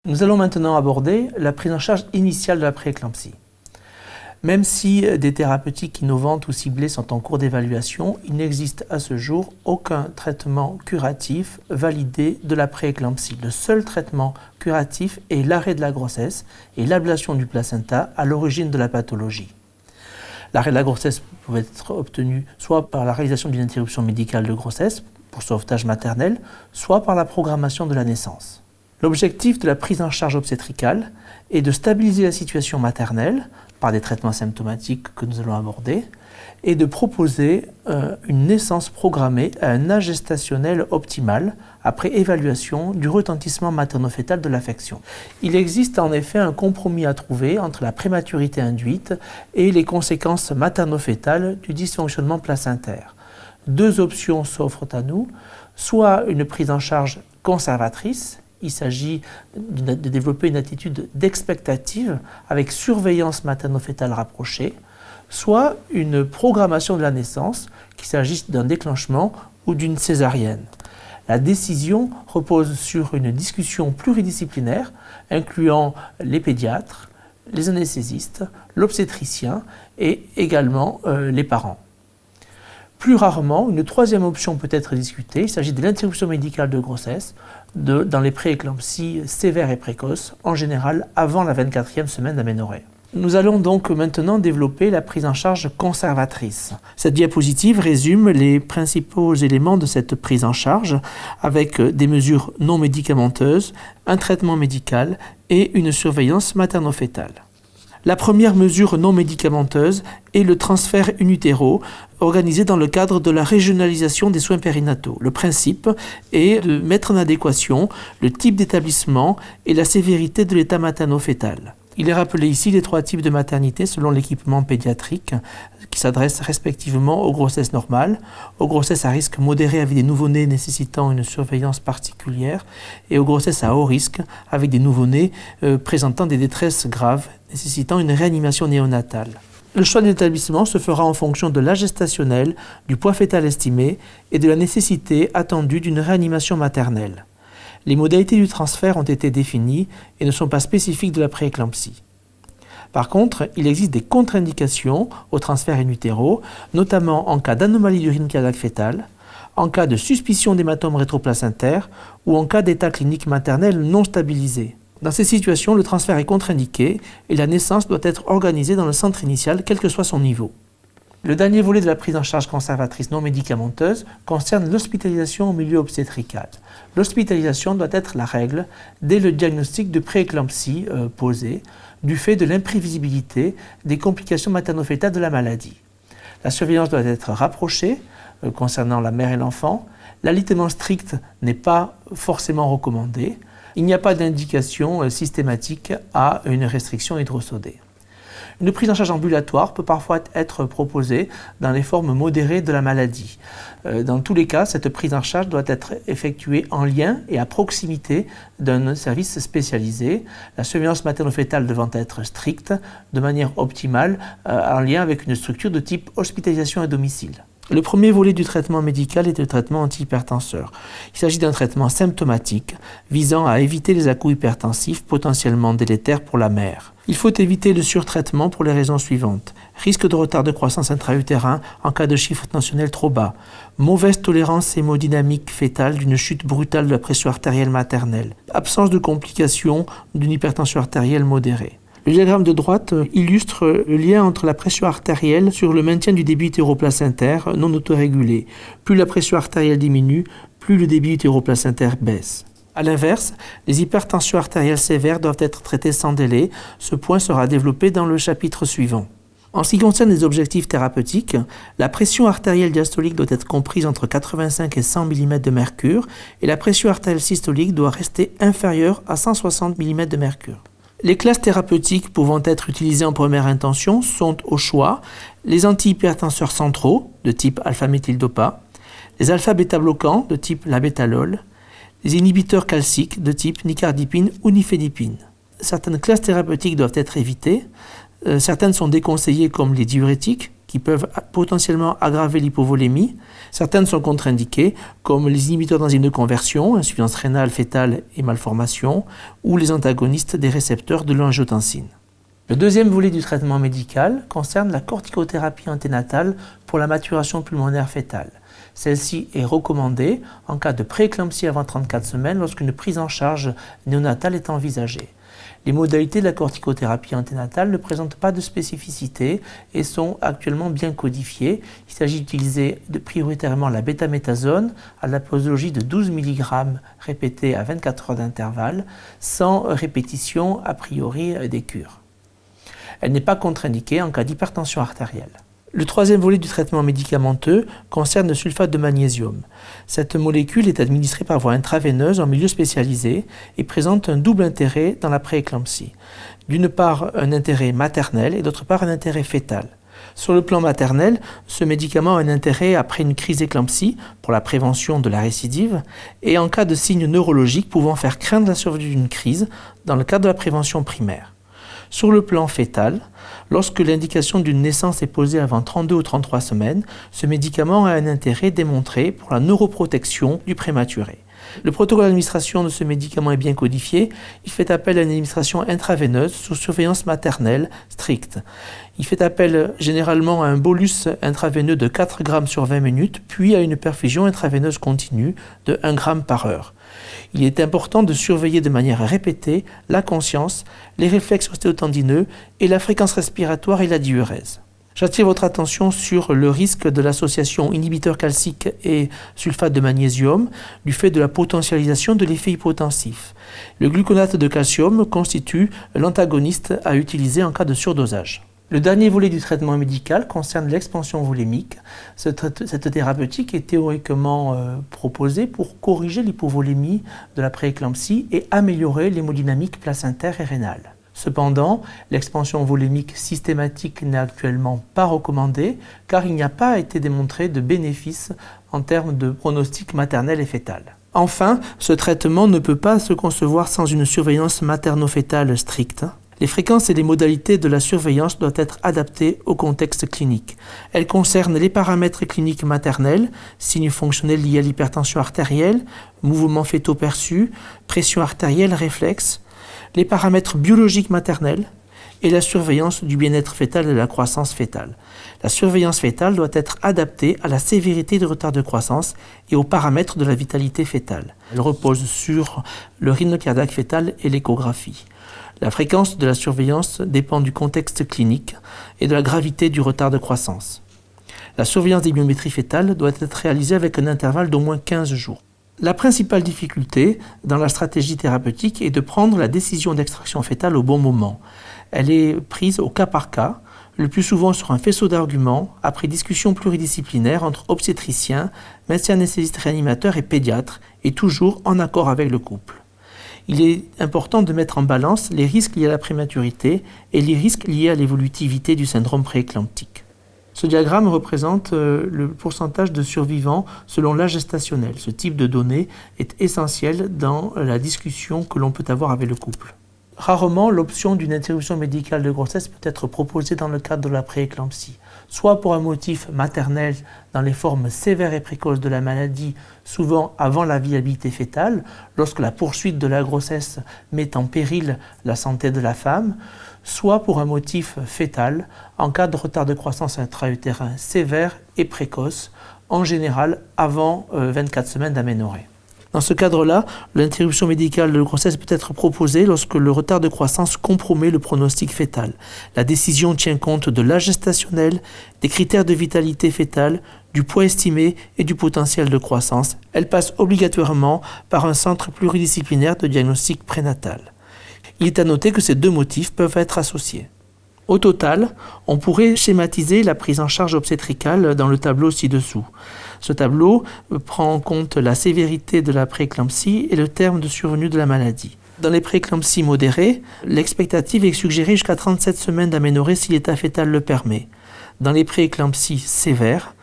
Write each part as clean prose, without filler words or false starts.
Nous allons maintenant aborder la prise en charge initiale de la prééclampsie. Même si des thérapeutiques innovantes ou ciblées sont en cours d'évaluation, il n'existe à ce jour aucun traitement curatif validé de la prééclampsie. Le seul traitement curatif est l'arrêt de la grossesse et l'ablation du placenta à l'origine de la pathologie. L'arrêt de la grossesse peut être obtenu soit par la réalisation d'une interruption médicale de grossesse pour sauvetage maternel, soit par la programmation de la naissance. L'objectif de la prise en charge obstétricale est de stabiliser la situation maternelle par des traitements symptomatiques que nous allons aborder et de proposer une naissance programmée à un âge gestationnel optimal après évaluation du retentissement materno-fœtal de l'affection. Il existe en effet un compromis à trouver entre la prématurité induite et les conséquences materno-fœtales du dysfonctionnement placentaire. Deux options s'offrent à nous, soit une prise en charge conservatrice. Il s'agit de développer une attitude d'expectative avec surveillance materno-fœtale rapprochée, soit une programmation de la naissance, qu'il s'agisse d'un déclenchement ou d'une césarienne. La décision repose sur une discussion pluridisciplinaire incluant les pédiatres, les anesthésistes, l'obstétricien et également les parents. Plus rarement, une troisième option peut être discutée. Il s'agit de l'interruption médicale de grossesse dans les prééclampsies sévères et précoces, en général avant la 24e semaine d'aménorrhée. Nous allons donc maintenant développer la prise en charge conservatrice. Cette diapositive résume les principaux éléments de cette prise en charge avec des mesures non médicamenteuses, un traitement médical et une surveillance materno-fœtale. La première mesure non médicamenteuse est le transfert in utero organisé dans le cadre de la régionalisation des soins périnataux. Le principe est de mettre en adéquation le type d'établissement et la sévérité de l'état materno-fœtal. Il est rappelé ici les trois types de maternité selon l'équipement pédiatrique qui s'adressent respectivement aux grossesses normales, aux grossesses à risque modéré avec des nouveau-nés nécessitant une surveillance particulière et aux grossesses à haut risque avec des nouveau-nés présentant des détresses graves nécessitant une réanimation néonatale. Le choix de l'établissement se fera en fonction de l'âge gestationnel, du poids fœtal estimé et de la nécessité attendue d'une réanimation maternelle. Les modalités du transfert ont été définies et ne sont pas spécifiques de la prééclampsie. Par contre, il existe des contre-indications au transfert in utero, notamment en cas d'anomalie du rythme cardiaque fœtal, en cas de suspicion d'hématome rétroplacentaire ou en cas d'état clinique maternel non stabilisé. Dans ces situations, le transfert est contre-indiqué et la naissance doit être organisée dans le centre initial, quel que soit son niveau. Le dernier volet de la prise en charge conservatrice non médicamenteuse concerne l'hospitalisation au milieu obstétrical. L'hospitalisation doit être la règle dès le diagnostic de prééclampsie posé, du fait de l'imprévisibilité des complications materno-fœtales de la maladie. La surveillance doit être rapprochée concernant la mère et l'enfant. L'alitement strict n'est pas forcément recommandé. Il n'y a pas d'indication systématique à une restriction hydrosodée. Une prise en charge ambulatoire peut parfois être proposée dans les formes modérées de la maladie. Dans tous les cas, cette prise en charge doit être effectuée en lien et à proximité d'un service spécialisé, la surveillance materno-fœtale devant être stricte, de manière optimale, en lien avec une structure de type hospitalisation à domicile. Le premier volet du traitement médical est le traitement antihypertenseur. Il s'agit d'un traitement symptomatique visant à éviter les à-coups hypertensifs potentiellement délétères pour la mère. Il faut éviter le surtraitement pour les raisons suivantes. Risque de retard de croissance intra-utérin en cas de chiffre tensionnel trop bas. Mauvaise tolérance hémodynamique fœtale d'une chute brutale de la pression artérielle maternelle. Absence de complications d'une hypertension artérielle modérée. Le diagramme de droite illustre le lien entre la pression artérielle sur le maintien du débit utéroplacentaire non autorégulé. Plus la pression artérielle diminue, plus le débit utéroplacentaire baisse. A l'inverse, les hypertensions artérielles sévères doivent être traitées sans délai. Ce point sera développé dans le chapitre suivant. En ce qui concerne les objectifs thérapeutiques, la pression artérielle diastolique doit être comprise entre 85 et 100 mm de mercure et la pression artérielle systolique doit rester inférieure à 160 mm de mercure. Les classes thérapeutiques pouvant être utilisées en première intention sont au choix les antihypertenseurs centraux de type alpha-méthyldopa, les alpha-bêta-bloquants de type labétalol, les inhibiteurs calciques de type nicardipine ou nifedipine. Certaines classes thérapeutiques doivent être évitées, certaines sont déconseillées comme les diurétiques qui peuvent potentiellement aggraver l'hypovolémie. Certaines sont contre-indiquées, comme les inhibiteurs d'enzymes de conversion, insuffisance rénale, fœtale et malformation, ou les antagonistes des récepteurs de l'angiotensine. Le deuxième volet du traitement médical concerne la corticothérapie anténatale pour la maturation pulmonaire fœtale. Celle-ci est recommandée en cas de prééclampsie avant 34 semaines lorsqu'une prise en charge néonatale est envisagée. Les modalités de la corticothérapie anténatale ne présentent pas de spécificité et sont actuellement bien codifiées. Il s'agit d'utiliser prioritairement la bêta-méthasone à la posologie de 12 mg répétée à 24 heures d'intervalle, sans répétition a priori des cures. Elle n'est pas contre-indiquée en cas d'hypertension artérielle. Le troisième volet du traitement médicamenteux concerne le sulfate de magnésium. Cette molécule est administrée par voie intraveineuse en milieu spécialisé et présente un double intérêt dans la prééclampsie. D'une part, un intérêt maternel et d'autre part, un intérêt fœtal. Sur le plan maternel, ce médicament a un intérêt après une crise d'éclampsie pour la prévention de la récidive et en cas de signes neurologiques pouvant faire craindre la survenue d'une crise dans le cadre de la prévention primaire. Sur le plan fœtal, lorsque l'indication d'une naissance est posée avant 32 ou 33 semaines, ce médicament a un intérêt démontré pour la neuroprotection du prématuré. Le protocole d'administration de ce médicament est bien codifié. Il fait appel à une administration intraveineuse sous surveillance maternelle stricte. Il fait appel généralement à un bolus intraveineux de 4 grammes sur 20 minutes, puis à une perfusion intraveineuse continue de 1 gramme par heure. Il est important de surveiller de manière répétée la conscience, les réflexes ostéotendineux et la fréquence respiratoire et la diurèse. J'attire votre attention sur le risque de l'association inhibiteur calcique et sulfate de magnésium du fait de la potentialisation de l'effet hypotensif. Le gluconate de calcium constitue l'antagoniste à utiliser en cas de surdosage. Le dernier volet du traitement médical concerne l'expansion volémique. Cette thérapeutique est théoriquement proposée pour corriger l'hypovolémie de la prééclampsie et améliorer l'hémodynamique placentaire et rénale. Cependant, l'expansion volémique systématique n'est actuellement pas recommandée car il n'y a pas été démontré de bénéfice en termes de pronostic maternel et fœtal. Enfin, ce traitement ne peut pas se concevoir sans une surveillance materno-fœtale stricte. Les fréquences et les modalités de la surveillance doivent être adaptées au contexte clinique. Elles concernent les paramètres cliniques maternels, signes fonctionnels liés à l'hypertension artérielle, mouvements fœtaux perçus, pression artérielle réflexe, les paramètres biologiques maternels et la surveillance du bien-être fœtal et de la croissance fœtale. La surveillance fœtale doit être adaptée à la sévérité du retard de croissance et aux paramètres de la vitalité fœtale. Elle repose sur le rythme cardiaque fœtal et l'échographie. La fréquence de la surveillance dépend du contexte clinique et de la gravité du retard de croissance. La surveillance des biométries fœtales doit être réalisée avec un intervalle d'au moins 15 jours. La principale difficulté dans la stratégie thérapeutique est de prendre la décision d'extraction fœtale au bon moment. Elle est prise au cas par cas, le plus souvent sur un faisceau d'arguments, après discussion pluridisciplinaire entre obstétriciens, médecins anesthésistes réanimateurs et pédiatres, et toujours en accord avec le couple. Il est important de mettre en balance les risques liés à la prématurité et les risques liés à l'évolutivité du syndrome prééclamptique. Ce diagramme représente le pourcentage de survivants selon l'âge gestationnel. Ce type de données est essentiel dans la discussion que l'on peut avoir avec le couple. Rarement, l'option d'une interruption médicale de grossesse peut être proposée dans le cadre de la prééclampsie, soit pour un motif maternel dans les formes sévères et précoces de la maladie, souvent avant la viabilité fœtale, lorsque la poursuite de la grossesse met en péril la santé de la femme, soit pour un motif fœtal en cas de retard de croissance intra-utérin sévère et précoce, en général avant 24 semaines d'aménorrhée. Dans ce cadre-là, l'interruption médicale de grossesse peut être proposée lorsque le retard de croissance compromet le pronostic fœtal. La décision tient compte de l'âge gestationnel, des critères de vitalité fœtale, du poids estimé et du potentiel de croissance. Elle passe obligatoirement par un centre pluridisciplinaire de diagnostic prénatal. Il est à noter que ces deux motifs peuvent être associés. Au total, on pourrait schématiser la prise en charge obstétricale dans le tableau ci-dessous. Ce tableau prend en compte la sévérité de la prééclampsie et le terme de survenue de la maladie. Dans les prééclampsies modérées, l'expectative est suggérée jusqu'à 37 semaines d'aménorrhée si l'état fœtal le permet. Dans les prééclampsies sévères,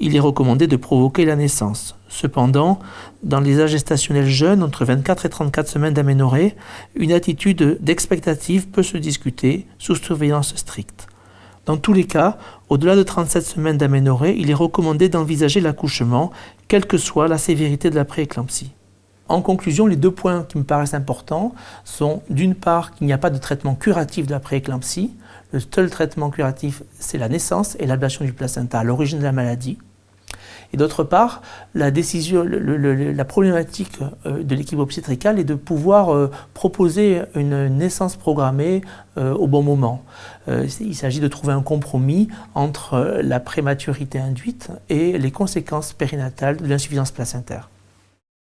il est recommandé de provoquer la naissance. Cependant, dans les âges gestationnels jeunes, entre 24 et 34 semaines d'aménorrhée, une attitude d'expectative peut se discuter sous surveillance stricte. Dans tous les cas, au-delà de 37 semaines d'aménorrhée, il est recommandé d'envisager l'accouchement, quelle que soit la sévérité de la prééclampsie. En conclusion, les 2 points qui me paraissent importants sont d'une part qu'il n'y a pas de traitement curatif de la prééclampsie. Le seul traitement curatif, c'est la naissance et l'ablation du placenta à l'origine de la maladie. Et d'autre part, la problématique de l'équipe obstétricale est de pouvoir proposer une naissance programmée au bon moment. Il s'agit de trouver un compromis entre la prématurité induite et les conséquences périnatales de l'insuffisance placentaire.